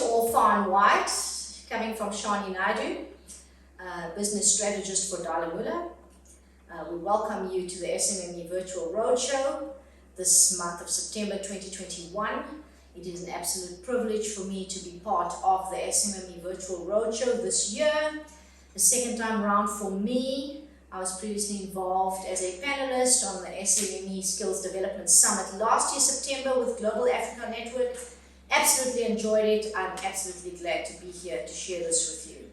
all far and wide, coming from Shani Naidu, business strategist for Dalai Mula. We welcome you to the SMME Virtual Roadshow this month of September 2021. It is an absolute privilege for me to be part of the SMME Virtual Roadshow this year. The second time round for me. I was previously involved as a panelist on the SMME Skills Development Summit last year, September, with Global Africa Network. Absolutely enjoyed it. I'm absolutely glad to be here to share this with you.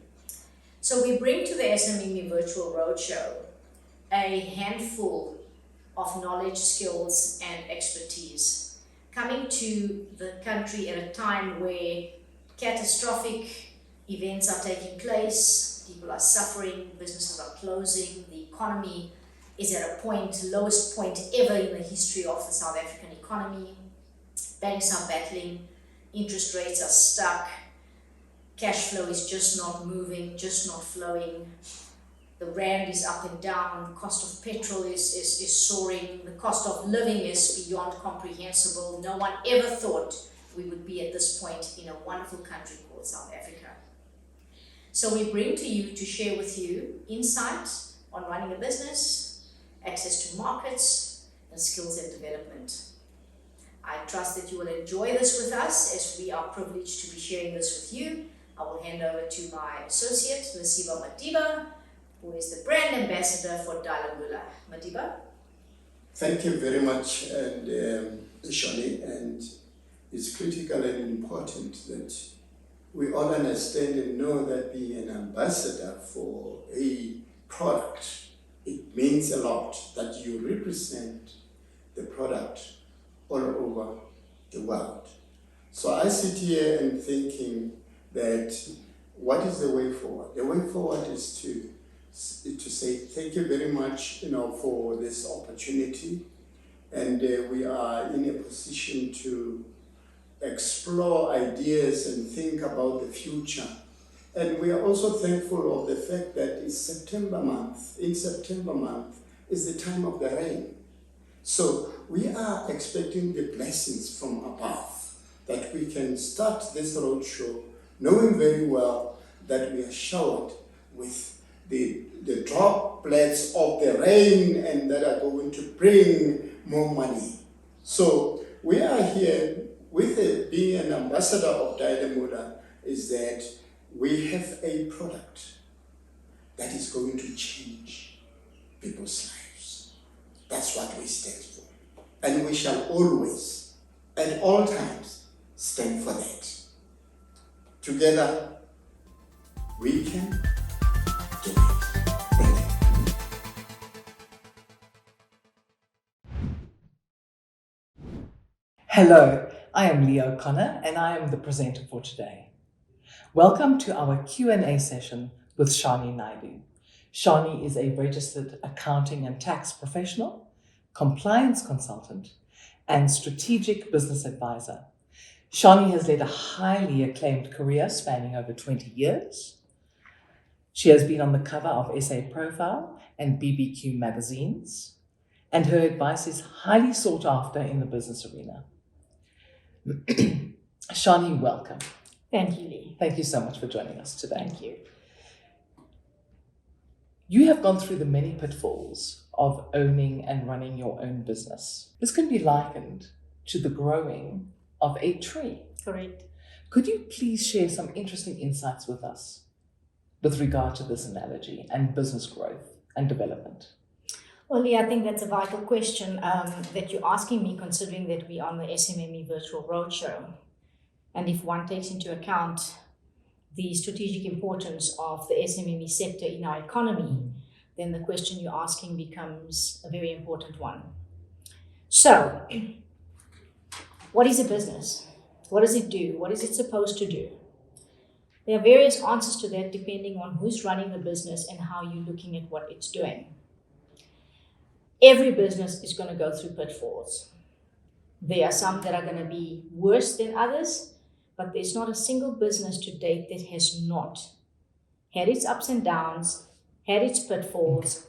So we bring to the SMME Virtual Roadshow a handful of knowledge, skills, and expertise coming to the country at a time where catastrophic events are taking place. People are suffering, businesses are closing, the economy is at a point, lowest point ever in the history of the South African economy. Banks are battling, interest rates are stuck, cash flow is just not moving, just not flowing. The rand is up and down, the cost of petrol is soaring, the cost of living is beyond comprehensible. No one ever thought we would be at this point in a wonderful country called South Africa. So we bring to you to share with you insight on running a business, access to markets, and skills and development. I trust that you will enjoy this with us as we are privileged to be sharing this with you. I will hand over to my associate, Lesiba Madiba, who is the brand ambassador for Dalai Mula. Madiba? Thank you very much, Shani, and it's critical and important that we all understand and know that being an ambassador for a product, it means a lot that you represent the product all over the world. So I sit here and thinking that what is the way forward? The way forward is to say thank you very much, for this opportunity, and we are in a position to explore ideas and think about the future. And we are also thankful of the fact that it's September month. In September month is the time of the rain. So we are expecting the blessings from above, that we can start this roadshow knowing very well that we are showered with the droplets of the rain and that are going to bring more money. So we are here with being an ambassador of Dalai Mula, is that we have a product that is going to change people's lives. That's what we stand for. And we shall always, at all times, stand for that. Together, we can do it. Thank you. Hello, I am Leo Connor and I am the presenter for today. Welcome to our Q&A session with Shani Naidu. Shani is a registered accounting and tax professional, compliance consultant, and strategic business advisor. Shani has led a highly acclaimed career spanning over 20 years. She has been on the cover of SA Profile and BBQ magazines, and her advice is highly sought after in the business arena. Shani, welcome. Thank you, Lee. Thank you so much for joining us today. Thank you. You have gone through the many pitfalls of owning and running your own business. This can be likened to the growing of a tree. Correct. Could you please share some interesting insights with us with regard to this analogy and business growth and development? Well, Lee, I think that's a vital question that you're asking me, considering that we're on the SMME Virtual Roadshow. And if one takes into account the strategic importance of the SMME sector in our economy, then the question you're asking becomes a very important one. So, what is a business? What does it do? What is it supposed to do? There are various answers to that depending on who's running the business and how you're looking at what it's doing. Every business is going to go through pitfalls. There are some that are going to be worse than others, but there's not a single business to date that has not had its ups and downs, had its pitfalls,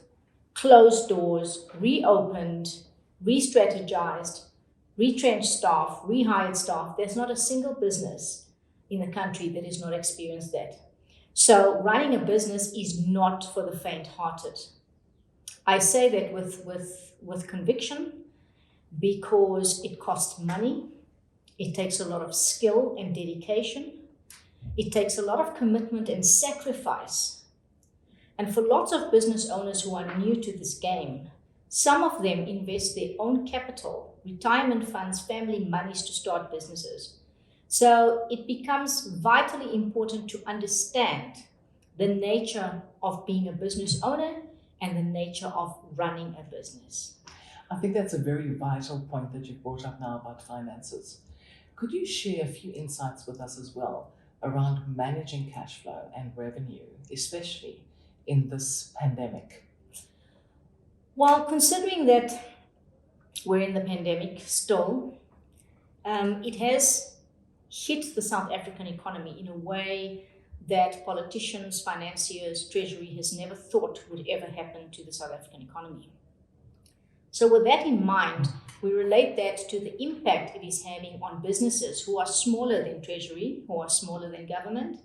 closed doors, reopened, re-strategized, retrenched staff, rehired staff. There's not a single business in the country that has not experienced that. So running a business is not for the faint-hearted. I say that with conviction because it costs money, it takes a lot of skill and dedication, it takes a lot of commitment and sacrifice. And for lots of business owners who are new to this game, some of them invest their own capital, retirement funds, family monies to start businesses. So it becomes vitally important to understand the nature of being a business owner and the nature of running a business. I think that's a very vital point that you brought up now about finances. Could you share a few insights with us as well around managing cash flow and revenue, especially in this pandemic? Well, considering that we're in the pandemic still, it has hit the South African economy in a way that politicians, financiers, Treasury has never thought would ever happen to the South African economy. So with that in mind, we relate that to the impact it is having on businesses who are smaller than Treasury, who are smaller than government,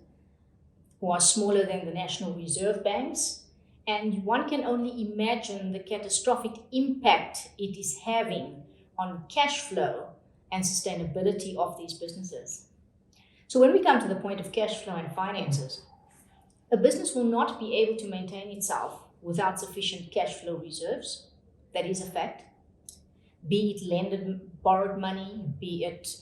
who are smaller than the National Reserve banks. And one can only imagine the catastrophic impact it is having on cash flow and sustainability of these businesses. So when we come to the point of cash flow and finances, a business will not be able to maintain itself without sufficient cash flow reserves. That is a fact. Be it lended, borrowed money, be it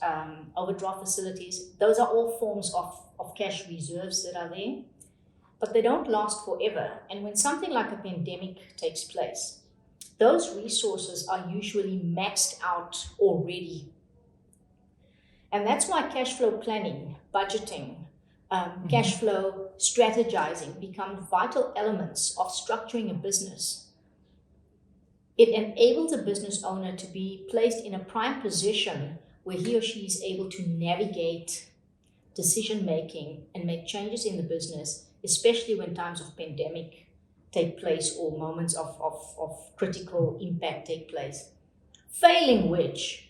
overdraft facilities. Those are all forms of cash reserves that are there, but they don't last forever. And when something like a pandemic takes place, those resources are usually maxed out already. And that's why cash flow planning, budgeting, cash flow strategizing become vital elements of structuring a business. It enables a business owner to be placed in a prime position where he or she is able to navigate decision making and make changes in the business, especially when times of pandemic take place or moments of critical impact take place. Failing which,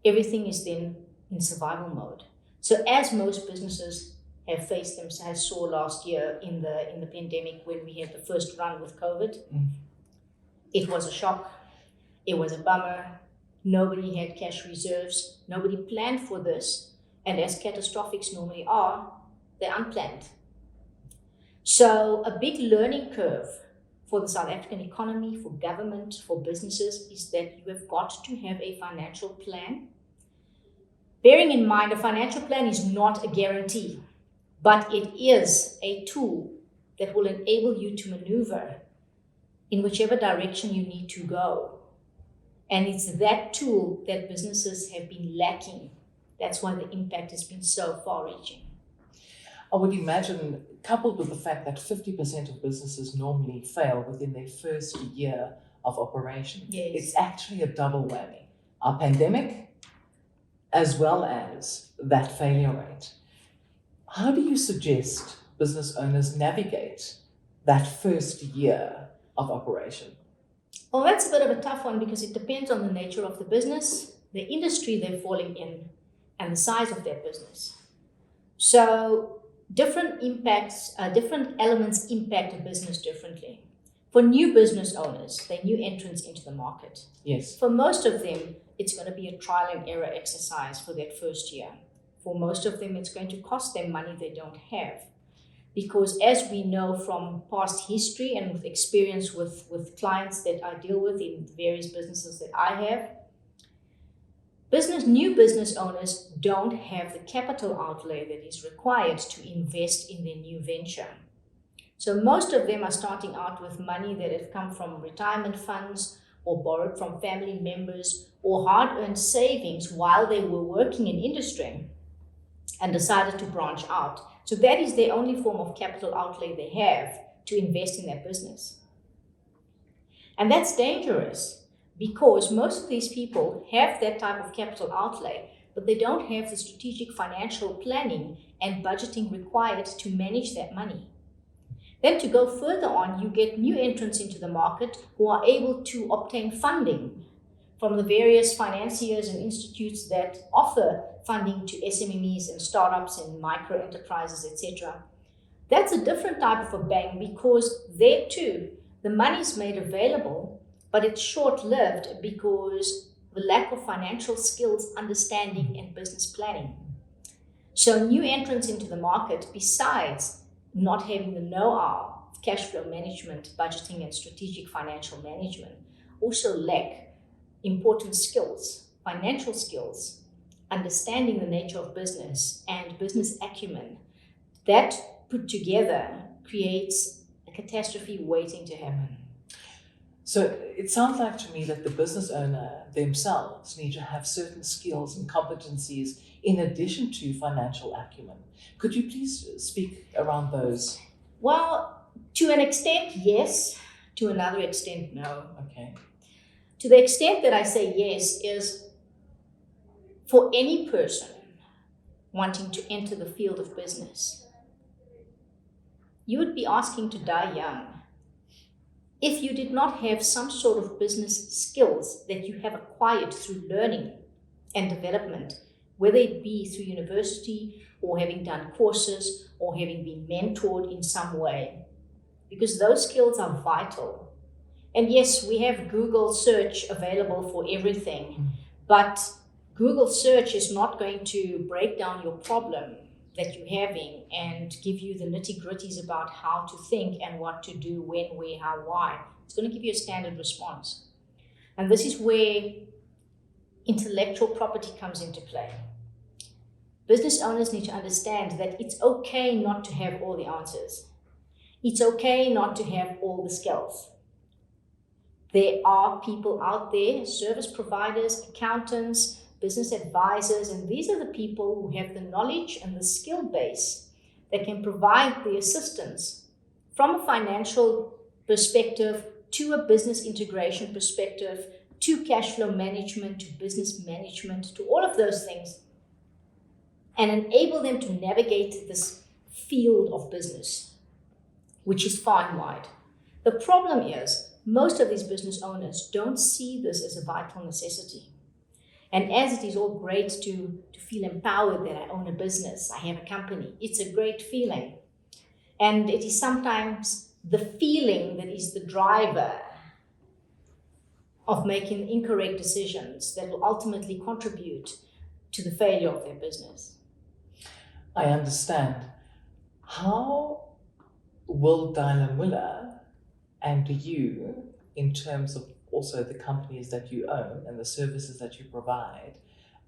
everything is then in survival mode. So as most businesses have faced themselves, saw last year in the pandemic when we had the first run with COVID, it was a shock, it was a bummer, nobody had cash reserves, nobody planned for this, and as catastrophics normally are, they're unplanned. So a big learning curve for the South African economy, for government, for businesses, is that you have got to have a financial plan. Bearing in mind, a financial plan is not a guarantee, but it is a tool that will enable you to maneuver in whichever direction you need to go. And it's that tool that businesses have been lacking. That's why the impact has been so far-reaching. I would imagine, coupled with the fact that 50% of businesses normally fail within their first year of operation, Yes. It's actually a double whammy. A pandemic, as well as that failure rate. How do you suggest business owners navigate that first year of operation? Well, that's a bit of a tough one because it depends on the nature of the business, the industry they're falling in, and the size of their business. So different elements impact a business differently. For new business owners, they're new entrants into the market. Yes. For most of them, it's going to be a trial and error exercise for that first year. For most of them, it's going to cost them money they don't have. Because as we know from past history and with experience with clients that I deal with in various businesses that I have, new business owners don't have the capital outlay that is required to invest in their new venture. So most of them are starting out with money that have come from retirement funds or borrowed from family members or hard-earned savings while they were working in industry and decided to branch out. So that is their only form of capital outlay they have to invest in their business. And that's dangerous because most of these people have that type of capital outlay, but they don't have the strategic financial planning and budgeting required to manage that money. Then to go further on, you get new entrants into the market who are able to obtain funding from the various financiers and institutes that offer funding to SMMEs and startups and micro enterprises, etc. That's a different type of a bang, because there too, the money is made available, but it's short-lived because the lack of financial skills, understanding, and business planning. So new entrants into the market, besides not having the know-how of cash flow management, budgeting, and strategic financial management, also lack important skills, financial skills, understanding the nature of business, and business acumen. That put together creates a catastrophe waiting to happen. So it sounds like to me that the business owner themselves need to have certain skills and competencies in addition to financial acumen. Could you please speak around those? Well, to an extent, yes. To another extent, no. Okay. To the extent that I say yes is for any person wanting to enter the field of business, you would be asking to die young if you did not have some sort of business skills that you have acquired through learning and development, whether it be through university or having done courses or having been mentored in some way, because those skills are vital. And yes, we have Google search available for everything, but Google search is not going to break down your problem that you're having and give you the nitty-gritties about how to think and what to do, when, where, how, why. It's going to give you a standard response. And this is where intellectual property comes into play. Business owners need to understand that it's okay not to have all the answers. It's okay not to have all the skills. There are people out there, service providers, accountants, business advisors, and these are the people who have the knowledge and the skill base that can provide the assistance from a financial perspective to a business integration perspective, to cash flow management, to business management, to all of those things, and enable them to navigate this field of business, which is far and wide. The problem is most of these business owners don't see this as a vital necessity. And as it is all great to feel empowered that I own a business, I have a company, it's a great feeling. And it is sometimes the feeling that is the driver of making incorrect decisions that will ultimately contribute to the failure of their business. I understand. How will Dalai-Mula and you, in terms of also the companies that you own and the services that you provide,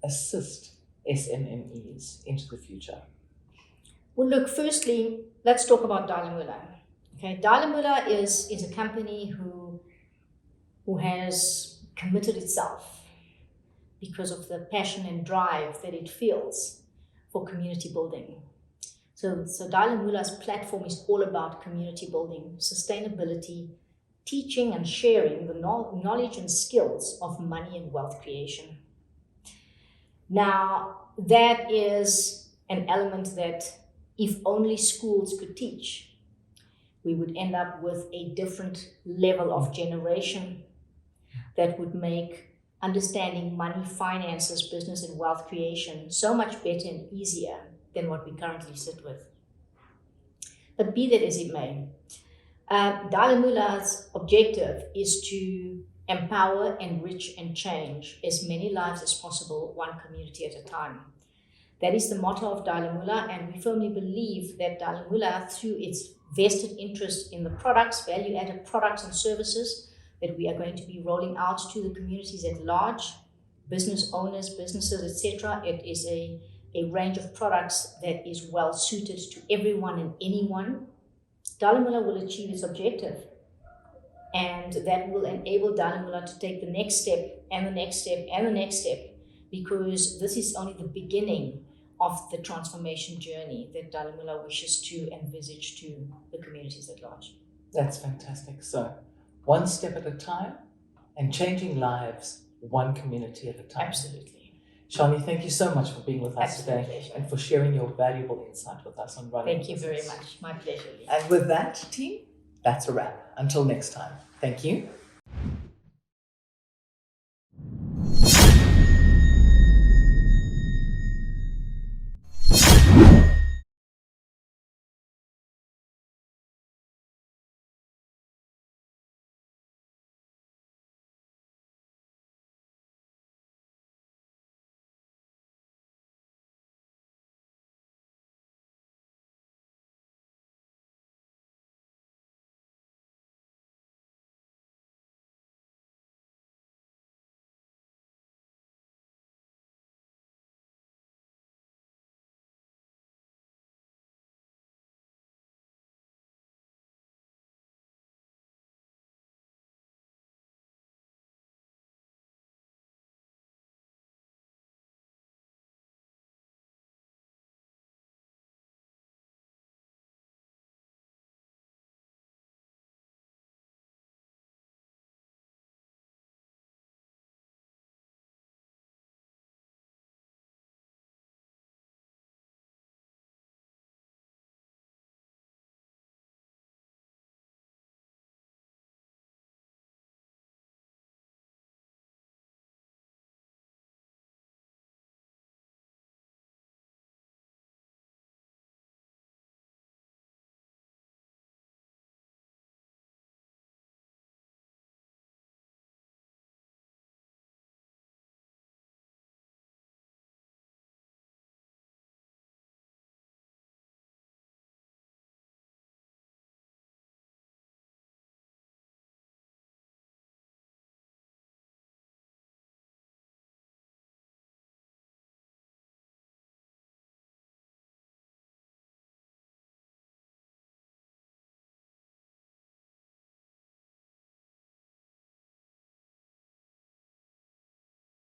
assist SMMEs into the future? Well, look, firstly, let's talk about Dalai Mula. Okay, Dalai Mula is a company who has committed itself because of the passion and drive that it feels for community building. So Dalai Mula's platform is all about community building, sustainability, teaching and sharing the knowledge and skills of money and wealth creation. Now, that is an element that if only schools could teach, we would end up with a different level of generation that would make understanding money, finances, business, and wealth creation so much better and easier than what we currently sit with. But be that as it may, Dalai Mula's objective is to empower, enrich, and change as many lives as possible, one community at a time. That is the motto of Dalai Mula, and we firmly believe that Dalai Mula, through its vested interest in the products, value-added products and services that we are going to be rolling out to the communities at large, business owners, businesses, etc. It is a range of products that is well suited to everyone and anyone. Dalai Mula will achieve its objective, and that will enable Dalai Mula to take the next step and the next step and the next step, because this is only the beginning of the transformation journey that Dalai Mula wishes to envisage to the communities at large. That's fantastic. So, one step at a time and changing lives one community at a time. Absolutely. Shani, thank you so much for being with us Absolute today pleasure. and for sharing your valuable insight with us on running. Thank you very much. My pleasure. And with that, team, that's a wrap. Until next time. Thank you.